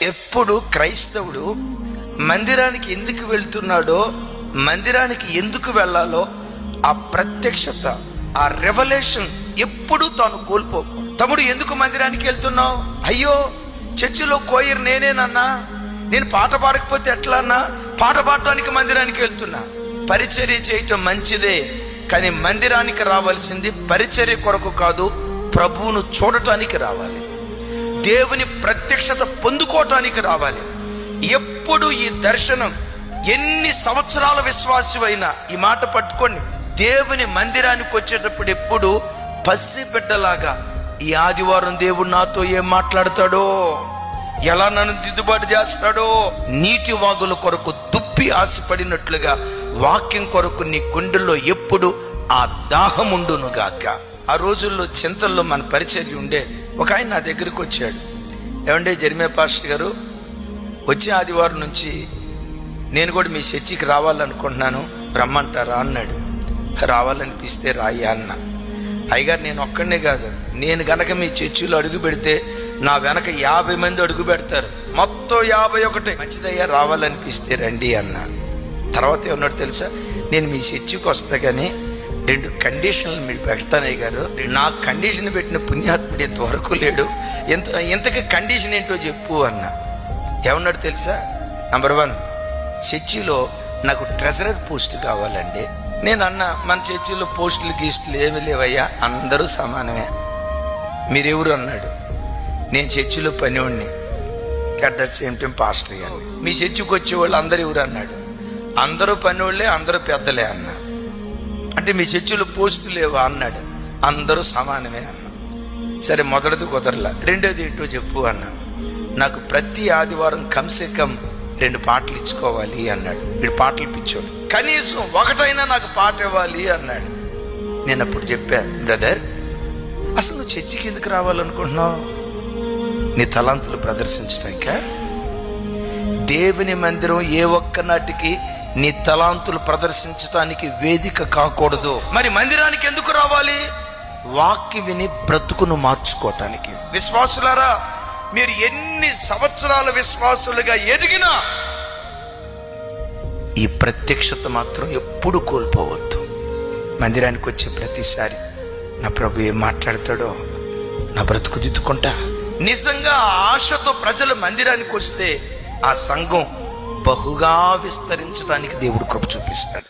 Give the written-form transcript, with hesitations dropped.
ఎప్పుడు క్రైస్తవుడు మందిరానికి ఎందుకు వెళ్తున్నాడో, మందిరానికి ఎందుకు వెళ్ళాలో ఆ ప్రత్యక్షత, ఆ రెవల్యూషన్ ఎప్పుడు తాను కోల్పోకు. తమ్ముడు, ఎందుకు మందిరానికి వెళ్తున్నావు? అయ్యో, చర్చిలో కోయర్ నేనేనన్నా, నేను పాట పాడకపోతే ఎట్లా అన్నా? పాట పాడటానికి మందిరానికి వెళ్తున్నా. పరిచర్య చేయటం మంచిదే, కానీ మందిరానికి రావాల్సింది పరిచర్య కొరకు కాదు, ప్రభువును చూడటానికి రావాలి, దేవుని ప్రత్యక్షత పొందుకోవటానికి రావాలి. ఎప్పుడు ఈ దర్శనం, ఎన్ని సంవత్సరాల విశ్వాసమైనా ఈ మాట పట్టుకోండి, దేవుని మందిరానికి వచ్చేటప్పుడు ఎప్పుడు పసిబిడ్డలాగా ఈ ఆదివారం దేవుడు నాతో ఏం మాట్లాడతాడో, ఎలా నన్ను దిద్దుబాటు చేస్తాడో, నీటి వాగుల కొరకు దుప్పి ఆశపడినట్లుగా వాక్యం కొరకు నీ గుండెల్లో ఎప్పుడు ఆ దాహం ఉండునుగాక. ఆ రోజుల్లో చింతల్లో మన పరిచర్య ఉండేది. ఒక ఆయన నా దగ్గరికి వచ్చాడు, ఏమంటే జెర్మియా పాస్టర్ గారు, వచ్చే ఆదివారం నుంచి నేను కూడా మీ చర్చికి రావాలనుకుంటున్నాను, రమ్మంటారా అన్నాడు. రావాలనిపిస్తే రాయ్యా అన్న. అయ్యగారు, నేను ఒక్కడనే కాదు, నేను గనక మీ చర్చిలో అడుగు పెడితే నా వెనక 50 మంది అడుగు పెడతారు, మొత్తం 51. మంచిదయ్యా, రావాలనిపిస్తే రండి అన్న. తర్వాత ఏమన్నాడు తెలుసా? నేను మీ చర్చికి వస్తా కానీ 2 కండిషన్లు మీరు పెడతానయ్య గారు. నా కండిషన్ పెట్టిన పుణ్యాత్ముడు ఇంతవరకు లేడు, ఇంతకి కండిషన్ ఏంటో చెప్పు అన్న. ఏమన్నాడు తెలుసా? నంబర్ 1, చర్చిలో నాకు ట్రెజరర్ పోస్ట్ కావాలండి. నేను అన్నా, మన చర్చిలో పోస్టులు గీస్టులు ఏమీ లేవయ్యా, అందరూ సమానమే. మీరెవరు అన్నాడు. నేను చర్చిలో పనివాడిని, at that same time pastor గారు. మీ చర్చికి వచ్చేవాళ్ళు అందరు ఎవరు అన్నాడు. అందరూ పనివాళ్ళే, అందరూ పెద్దలే అన్నా. అంటే మీ చర్చిలో పోస్టులు లేవా అన్నాడు. అందరూ సమానమే అన్నా. సరే, మొదటిది కుదరలా, రెండోది ఏంటో చెప్పు అన్నా. నాకు ప్రతి ఆదివారం కమ్సే కమ్ 2 పాటలు ఇచ్చుకోవాలి అన్నాడు. వీడు పాటలు పిచ్చోడు, కనీసం ఒకటైనా నాకు పాట ఇవ్వాలి అన్నాడు. నేను అప్పుడు చెప్పా, బ్రదర్, అసలు నువ్వు చర్చికి ఎందుకు రావాలనుకుంటున్నావు? నీ తలాంతులు ప్రదర్శించడానిక? దేవుని మందిరం ఏ ఒక్క నాటికి నీ తలాంతులు ప్రదర్శించడానికి వేదిక కాకూడదు. మరి మందిరానికి ఎందుకు రావాలి? వాక్య విని బ్రతుకును మార్చుకోవటానికి. విశ్వాసులారా, మీరు ఎన్ని సంవత్సరాల విశ్వాసులుగా ఎదిగినా ఈ ప్రత్యక్షత మాత్రం ఎప్పుడు కోల్పోవద్దు. మందిరానికి వచ్చే ప్రతిసారి నా ప్రభు ఏం మాట్లాడతాడో నా బ్రతుకు దిద్దుకుంటా. నిజంగా ఆశతో ప్రజలు మందిరానికి వస్తే ఆ సంఘం బహుగా విస్తరించడానికి దేవుడు కృప చూపిస్తాడు.